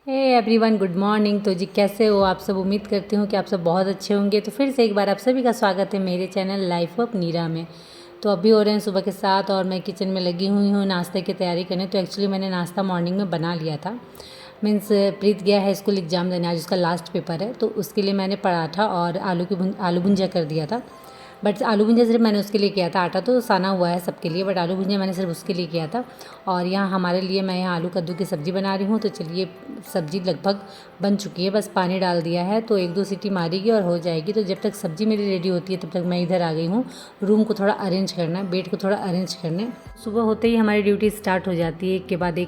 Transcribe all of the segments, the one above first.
Hey everyone, good morning. तो जी कैसे हो आप सब? उम्मीद करती हूँ कि आप सब बहुत अच्छे होंगे। तो फिर से एक बार आप सभी का स्वागत है मेरे चैनल लाइफ ऑफ नीरा में। तो अभी हो रहे हैं सुबह के 7 और मैं किचन में लगी हुई हूँ नाश्ते की तैयारी करने। तो एक्चुअली मैंने नाश्ता मॉर्निंग में बना लिया था। मीन्स प्रीत गया है स्कूल एग्ज़ाम देने, आज उसका लास्ट पेपर है, तो उसके लिए मैंने पराठा और आलू भुंजिया कर दिया था। बट आलू भुंजिया सिर्फ मैंने उसके लिए किया था, आटा तो साना हुआ है सबके लिए, बट आलू भुंजिया मैंने सिर्फ उसके लिए किया था। और यहाँ हमारे लिए मैं यहाँ आलू कद्दू की सब्ज़ी बना रही हूँ। तो चलिए, सब्ज़ी लगभग बन चुकी है, बस पानी डाल दिया है, तो 1-2 सीटी मारेगी और हो जाएगी। तो जब तक सब्ज़ी मेरी रेडी होती है तब तक मैं इधर आ गई हूँ रूम को थोड़ा अरेंज करना है, बेड को थोड़ा अरेंज करने। सुबह होते ही हमारी ड्यूटी स्टार्ट हो जाती है, एक के बाद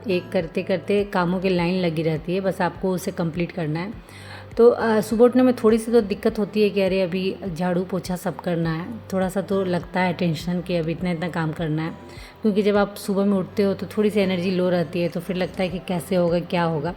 एक करते करते कामों की लाइन लगी रहती है, बस आपको उसे कंप्लीट करना है। तो सुबह उठने में थोड़ी सी तो दिक्कत होती है कि अरे अभी झाड़ू पोछा सब करना है, थोड़ा सा तो लगता है टेंशन कि अभी इतना इतना काम करना है, क्योंकि जब आप सुबह में उठते हो तो थोड़ी सी एनर्जी लो रहती है, तो फिर लगता है कि कैसे होगा क्या होगा।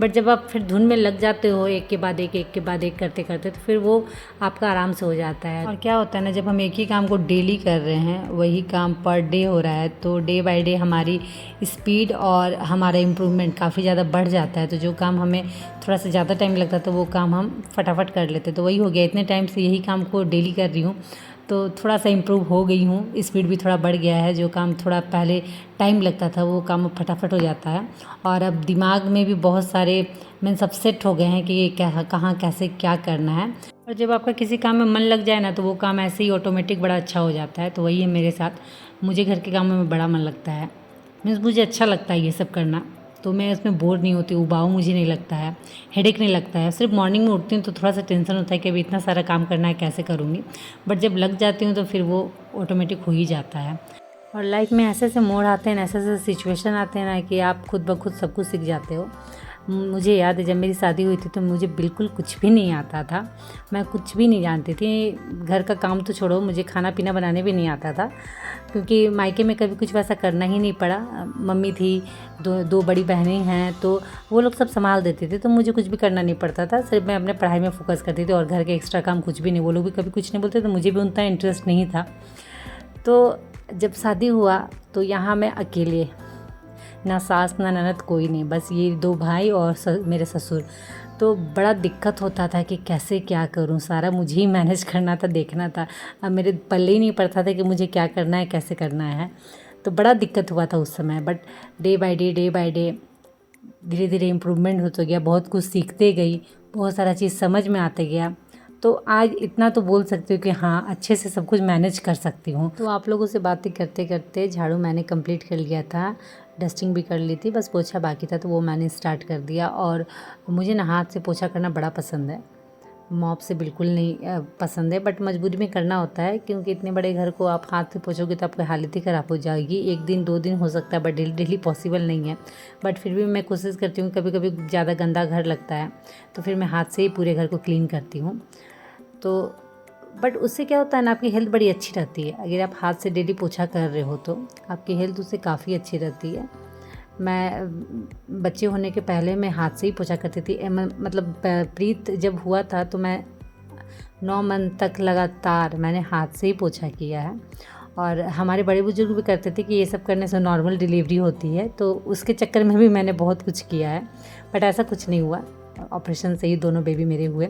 बट जब आप फिर धुन में लग जाते हो एक के बाद एक करते करते, तो फिर वो आपका आराम से हो जाता है। और क्या होता है ना, जब हम एक ही काम को डेली कर रहे हैं, वही काम पर डे हो रहा है, तो डे बाय डे हमारी स्पीड और हमारा इम्प्रूवमेंट काफ़ी ज़्यादा बढ़ जाता है। तो जो काम हमें थोड़ा सा ज़्यादा टाइम लगता है तो वो काम हम फटाफट कर लेते। तो वही हो गया, इतने टाइम से यही काम को डेली कर रही हूँ, तो थोड़ा सा इम्प्रूव हो गई हूँ, स्पीड भी थोड़ा बढ़ गया है। जो काम थोड़ा पहले टाइम लगता था वो काम अब फटाफट हो जाता है। और अब दिमाग में भी बहुत सारे मैं सब सेट हो गए हैं कि ये क्या, कहाँ, कैसे, क्या करना है। और जब आपका किसी काम में मन लग जाए ना, तो वो काम ऐसे ही ऑटोमेटिक बड़ा अच्छा हो जाता है। तो वही है मेरे साथ, मुझे घर के कामों में बड़ा मन लगता है, मीन्स मुझे अच्छा लगता है ये सब करना। तो मैं इसमें बोर नहीं होती, उबाऊ मुझे नहीं लगता है, हेडेक नहीं लगता है। सिर्फ मॉर्निंग में उठती हूँ तो थोड़ा सा टेंशन होता है कि अभी इतना सारा काम करना है, कैसे करूँगी। बट जब लग जाती हूँ तो फिर वो ऑटोमेटिक हो ही जाता है। और लाइफ में ऐसे ऐसे मोड़ आते हैं, ऐसे ऐसे सिचुएशन आते हैं ना, कि आप खुद ब खुद सब कुछ सीख जाते हो। मुझे याद है जब मेरी शादी हुई थी तो मुझे बिल्कुल कुछ भी नहीं आता था, मैं कुछ भी नहीं जानती थी। घर का काम तो छोड़ो, मुझे खाना पीना बनाने भी नहीं आता था, क्योंकि मायके में कभी कुछ वैसा करना ही नहीं पड़ा। मम्मी थी, दो बड़ी बहनें हैं, तो वो लोग सब संभाल देते थे, तो मुझे कुछ भी करना नहीं पड़ता था। सिर्फ मैं अपने पढ़ाई में फोकस करती थी और घर के एक्स्ट्रा काम कुछ भी नहीं। वो लोग भी कभी कुछ नहीं बोलते, तो मुझे भी उतना इंटरेस्ट नहीं था। तो जब शादी हुआ तो यहाँ मैं अकेले, ना सास ना ननद, कोई नहीं, बस ये 2 भाई और मेरे ससुर। तो बड़ा दिक्कत होता था कि कैसे क्या करूं, सारा मुझे ही मैनेज करना था, देखना था। अब मेरे पल्ले ही नहीं पड़ता था कि मुझे क्या करना है, कैसे करना है। तो बड़ा दिक्कत हुआ था उस समय। बट डे बाय डे धीरे धीरे इम्प्रूवमेंट होता गया, बहुत कुछ सीखते गई, बहुत सारा चीज़ समझ में आते गया। तो आज इतना तो बोल सकती हूँ कि हाँ, अच्छे से सब कुछ मैनेज कर सकती हूँ। तो आप लोगों से बातें करते करते झाड़ू मैंने कंप्लीट कर लिया था, डस्टिंग भी कर ली थी, बस पोछा बाकी था, तो वो मैंने स्टार्ट कर दिया। और मुझे ना हाथ से पोछा करना बड़ा पसंद है, मॉप से बिल्कुल नहीं पसंद है। बट मजबूरी में करना होता है, क्योंकि इतने बड़े घर को आप हाथ से पोछोगे तो आपकी हालत ही ख़राब हो जाएगी। 1 दिन 2 दिन हो सकता है, बट डेली डेली पॉसिबल नहीं है। बट फिर भी मैं कोशिश करती हूँ, कभी कभी ज़्यादा गंदा घर लगता है तो फिर मैं हाथ से ही पूरे घर को क्लीन करती हूँ। तो बट उससे क्या होता है ना, आपकी हेल्थ बड़ी अच्छी रहती है। अगर आप हाथ से डेली पोछा कर रहे हो तो आपकी हेल्थ उससे काफ़ी अच्छी रहती है। मैं बच्चे होने के पहले मैं हाथ से ही पोछा करती थी, मतलब प्रीत जब हुआ था तो मैं 9 मंथ तक लगातार मैंने हाथ से ही पोछा किया है। और हमारे बड़े बुजुर्ग भी करते थे कि ये सब करने से नॉर्मल डिलीवरी होती है, तो उसके चक्कर में भी मैंने बहुत कुछ किया है, बट ऐसा कुछ नहीं हुआ। ऑपरेशन से ही दोनों बेबी मेरे हुए।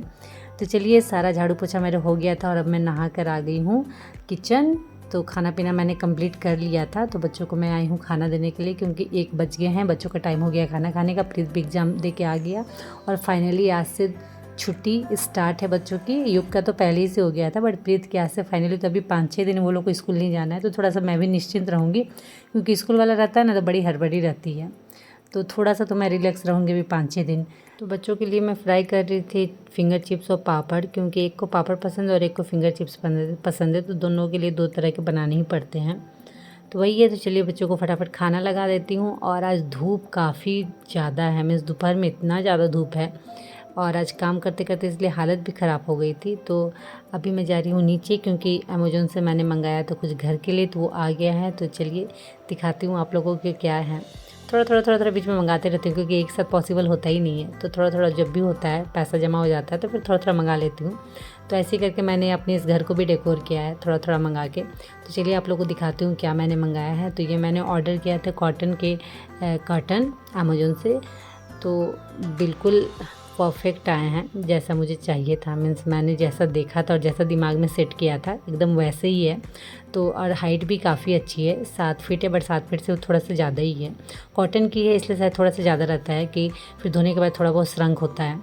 तो चलिए, सारा झाड़ू पोछा मेरा हो गया था और अब मैं नहा कर आ गई हूँ किचन। तो खाना पीना मैंने कंप्लीट कर लिया था, तो बच्चों को मैं आई हूँ खाना देने के लिए, क्योंकि 1 बज गए हैं, बच्चों का टाइम हो गया खाना खाने का। प्रीत भी एग्ज़ाम दे के आ गया और फाइनली आज से छुट्टी स्टार्ट है बच्चों की। युग का तो पहले ही से हो गया था, बट प्रीत की आज से फाइनली, तो अभी 5-6 दिन वो लोग को स्कूल नहीं जाना है, तो थोड़ा सा मैं भी निश्चिंत रहूँगी, क्योंकि स्कूल वाला रहता है ना तो बड़ी हड़बड़ी रहती है। तो थोड़ा सा तो मैं रिलैक्स रहूँगी अभी 5-6 दिन। तो बच्चों के लिए मैं फ्राई कर रही थी फिंगर चिप्स और पापड़, क्योंकि एक को पापड़ पसंद है और एक को फिंगर चिप्स पसंद है, तो दोनों के लिए 2 तरह के बनाने ही पड़ते हैं। तो वही है। तो चलिए, बच्चों को फटाफट खाना लगा देती हूँ। और आज धूप काफ़ी ज़्यादा है, मीन्स दोपहर में इतना ज़्यादा धूप है, और आज काम करते करते इसलिए हालत भी ख़राब हो गई थी। तो अभी मैं जा रही हूँ नीचे, क्योंकि अमेज़न से मैंने मंगाया तो कुछ घर के लिए, तो वो आ गया है। तो चलिए दिखाती हूँ आप लोगों के क्या है। थोड़ा बीच में मंगाते रहती हूँ, क्योंकि एक साथ पॉसिबल होता ही नहीं है। तो थोड़ा जब भी होता है, पैसा जमा हो जाता है, तो फिर थोड़ा मंगा लेती हूँ। तो ऐसे ही करके मैंने अपने इस घर को भी डेकोर किया है, थोड़ा मंगा के। तो चलिए आप लोगों को दिखाती हूँ क्या मैंने मंगाया है। तो ये मैंने ऑर्डर किया था कॉटन अमेज़न से। तो बिल्कुल परफेक्ट आए हैं जैसा मुझे चाहिए था। मीन्स मैंने जैसा देखा था और जैसा दिमाग में सेट किया था एकदम वैसे ही है। तो और हाइट भी काफ़ी अच्छी है, 7 फीट है, बट 7 फीट से थोड़ा सा ज़्यादा ही है। कॉटन की है इसलिए शायद थोड़ा सा ज़्यादा रहता है कि फिर धोने के बाद थोड़ा बहुत श्रंक होता है,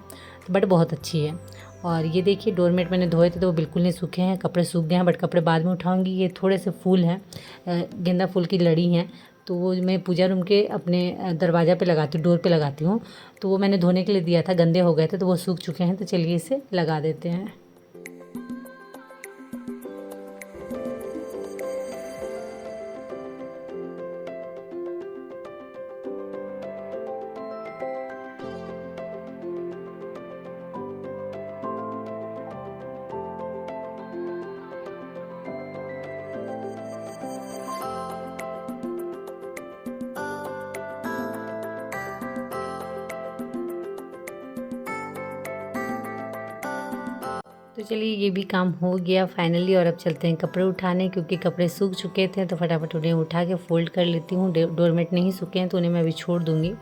बट बहुत अच्छी है। और ये देखिए डोरमेट मैंने धोए थे तो वो बिल्कुल नहीं सूखे हैं, कपड़े सूख गए हैं, बट कपड़े बाद में उठाऊंगी। ये थोड़े से फूल हैं, गेंदा फूल की लड़ी हैं, तो वो मैं पूजा रूम के अपने दरवाज़ा पे लगाती हूँ, डोर पे लगाती हूँ। तो वो मैंने धोने के लिए दिया था, गंदे हो गए थे तो वो सूख चुके हैं। तो चलिए इसे लगा देते हैं। तो चलिए ये भी काम हो गया फाइनली। और अब चलते हैं कपड़े उठाने, क्योंकि कपड़े सूख चुके थे तो फटाफट उन्हें उठा के फोल्ड कर लेती हूँ। डोरमेट नहीं सूखे हैं तो उन्हें मैं अभी छोड़ दूँगी।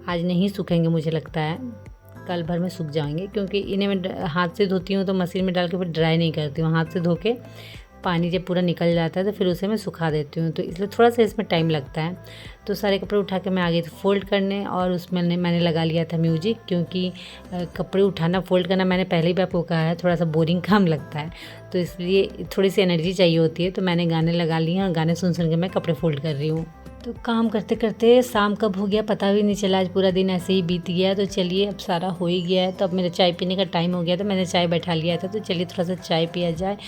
आज नहीं सूखेंगे, मुझे लगता है कल भर में सूख जाएंगे, क्योंकि इन्हें मैं हाथ से धोती हूँ तो मशीन में डाल के फिर ड्राई नहीं करती हूँ। हाथ से धो के पानी जब पूरा निकल जाता है तो फिर उसे मैं सुखा देती हूँ, तो इसलिए थोड़ा सा इसमें टाइम लगता है। तो सारे कपड़े उठा के मैं आ गई थी फोल्ड करने, और उसमें मैंने लगा लिया था म्यूजिक, क्योंकि कपड़े उठाना फोल्ड करना मैंने पहले भी आपको कहा है थोड़ा सा बोरिंग काम लगता है, तो इसलिए थोड़ी सी एनर्जी चाहिए होती है। तो मैंने गाने लगा लिए हैं और गाने सुन सुन के मैं कपड़े फोल्ड कर रही हूँ। तो काम करते करते शाम कब हो गया पता भी नहीं चला, आज पूरा दिन ऐसे ही बीत गया। तो चलिए अब सारा हो ही गया है, तो अब मेरा चाय पीने का टाइम हो गया, तो मैंने चाय बैठा लिया था। तो चलिए थोड़ा सा चाय पिया जाए।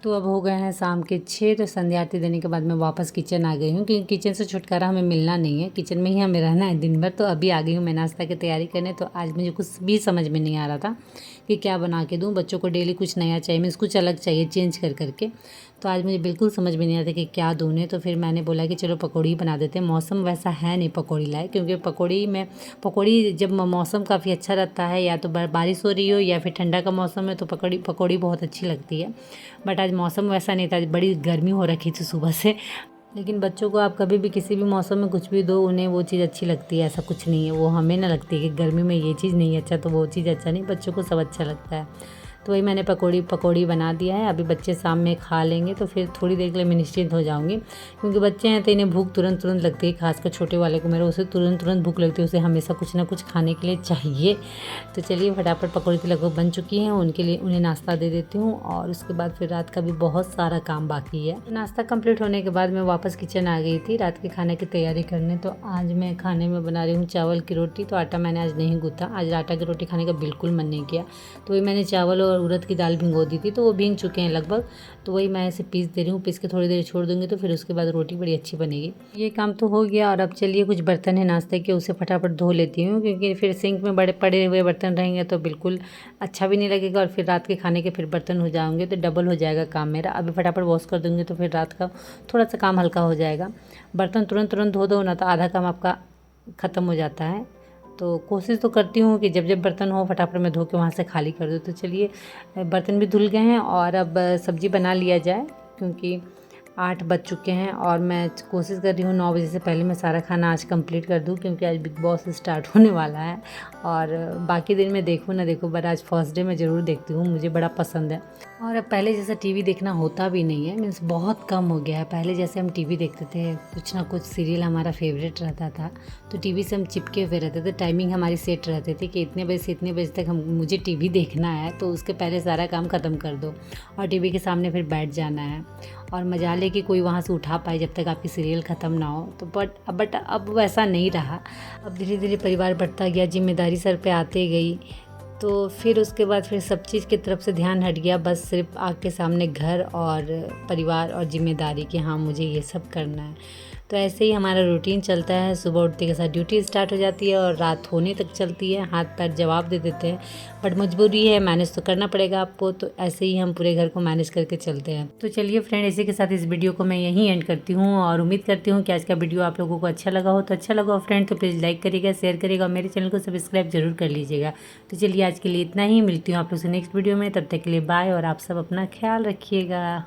तो अब हो गए हैं शाम के 6। तो संध्या आरती देने के बाद मैं वापस किचन आ गई हूँ, क्योंकि किचन से छुटकारा हमें मिलना नहीं है, किचन में ही हमें रहना है दिन भर। तो अभी आ गई हूँ मैं नाश्ता की तैयारी करने। तो आज मुझे कुछ भी समझ में नहीं आ रहा था कि क्या बना के दूँ। बच्चों को डेली कुछ नया चाहिए, मीन्स कुछ अलग चाहिए, चेंज कर करके। तो आज मुझे बिल्कुल समझ में नहीं आता कि क्या दूँ उन्हें। तो फिर मैंने बोला कि चलो पकौड़ी बना देते हैं। मौसम वैसा है नहीं पकौड़ी लाए, क्योंकि पकौड़ी जब मौसम काफ़ी अच्छा रहता है, या तो बारिश हो रही हो या फिर ठंडा का मौसम है, तो पकौड़ी बहुत अच्छी लगती है। बट आज मौसम वैसा नहीं था, बड़ी गर्मी हो रखी थी सुबह से। लेकिन बच्चों को आप कभी भी किसी भी मौसम में कुछ भी दो, उन्हें वो चीज़ अच्छी लगती है, ऐसा कुछ नहीं है। वो हमें ना लगती है कि गर्मी में ये चीज़ नहीं अच्छा तो वो चीज़ अच्छा नहीं, बच्चों को सब अच्छा लगता है। तो वही मैंने पकौड़ी बना दिया है। अभी बच्चे शाम में खा लेंगे तो फिर थोड़ी देर के लिए मैं निश्चिंत हो जाऊँगी, क्योंकि बच्चे हैं तो इन्हें भूख तुरंत लगती है। खासकर छोटे वाले को मेरे, उसे तुरंत भूख लगती है, उसे हमेशा कुछ ना कुछ खाने के लिए चाहिए। तो चलिए फटाफट पकौड़ी तो लगभग बन चुकी हैं, उनके लिए उन्हें नाश्ता दे देती हूँ, और उसके बाद फिर रात का भी बहुत सारा काम बाकी है। नाश्ता कंप्लीट होने के बाद मैं वापस किचन आ गई थी रात के खाने की तैयारी करने। तो आज मैं खाने में बना रही हूँ चावल की रोटी। तो आटा मैंने आज नहीं गूँथा, आज आटा की रोटी खाने का बिल्कुल मन नहीं किया। तो वही मैंने चावल और उड़द की दाल भिगो दी थी, तो वो भीग चुके हैं लगभग। तो वही मैं इसे पीस दे रही हूँ, पीस के थोड़ी देर छोड़ दूँगी, तो फिर उसके बाद रोटी बड़ी अच्छी बनेगी। ये काम तो हो गया। और अब चलिए कुछ बर्तन है नाश्ते के, उसे फटाफट धो लेती हूँ, क्योंकि फिर सिंक में बड़े पड़े हुए बर्तन रहेंगे तो बिल्कुल अच्छा भी नहीं लगेगा, और फिर रात के खाने के फिर बर्तन हो जाएंगे तो डबल हो जाएगा काम मेरा। अभी फटाफट वॉश कर दूँगी तो फिर रात का थोड़ा सा काम हल्का हो जाएगा। बर्तन तुरंत धो दो ना तो आधा काम आपका ख़त्म हो जाता है। तो कोशिश तो करती हूँ कि जब बर्तन हो फटाफट मैं धो के वहाँ से खाली कर दूँ। तो चलिए बर्तन भी धुल गए हैं, और अब सब्ज़ी बना लिया जाए, क्योंकि 8 बज चुके हैं, और मैं कोशिश कर रही हूँ 9 बजे से पहले मैं सारा खाना आज कंप्लीट कर दूँ, क्योंकि आज बिग बॉस स्टार्ट होने वाला है। और बाकी दिन में देखूँ ना देखूँ, बट आज फर्स्ट डे मैं ज़रूर देखती हूँ, मुझे बड़ा पसंद है। और अब पहले जैसा टीवी देखना होता भी नहीं है, मीन्स बहुत कम हो गया है। पहले जैसे हम टीवी देखते थे, कुछ ना कुछ सीरियल हमारा फेवरेट रहता था, तो टीवी से हम चिपके हुए रहते थे। टाइमिंग हमारी सेट रहती थी कि इतने बजे से इतने बजे तक मुझे टीवी देखना है, तो उसके पहले सारा काम ख़त्म कर दो और टीवी के सामने फिर बैठ जाना है, और मजा ले कि कोई वहाँ से उठा पाए जब तक आपकी सीरियल ख़त्म ना हो। तो बट अब वैसा नहीं रहा। अब धीरे धीरे परिवार बढ़ता गया, जिम्मेदारी सर पे आते गई, तो फिर उसके बाद फिर सब चीज़ की तरफ से ध्यान हट गया। बस सिर्फ आँख के सामने घर और परिवार और जिम्मेदारी कि हाँ मुझे ये सब करना है। तो ऐसे ही हमारा रूटीन चलता है। सुबह उठते के साथ ड्यूटी स्टार्ट हो जाती है और रात होने तक चलती है। हाथ पैर जवाब दे देते हैं, बट मजबूरी है, मैनेज तो करना पड़ेगा आपको। तो ऐसे ही हम पूरे घर को मैनेज करके चलते हैं। तो चलिए फ्रेंड, इसी के साथ इस वीडियो को मैं यहीं एंड करती हूँ, और उम्मीद करती हूँ कि आज का वीडियो आप लोगों को अच्छा लगा हो। तो अच्छा लगा हो फ्रेंड तो प्लीज़ लाइक करिएगा, शेयर करिएगा, और मेरे चैनल को सब्सक्राइब जरूर कर लीजिएगा। तो चलिए आज के लिए इतना ही, मिलती हूँ आप लोग से नेक्स्ट वीडियो में। तब तक के लिए बाय, और आप सब अपना ख्याल रखिएगा।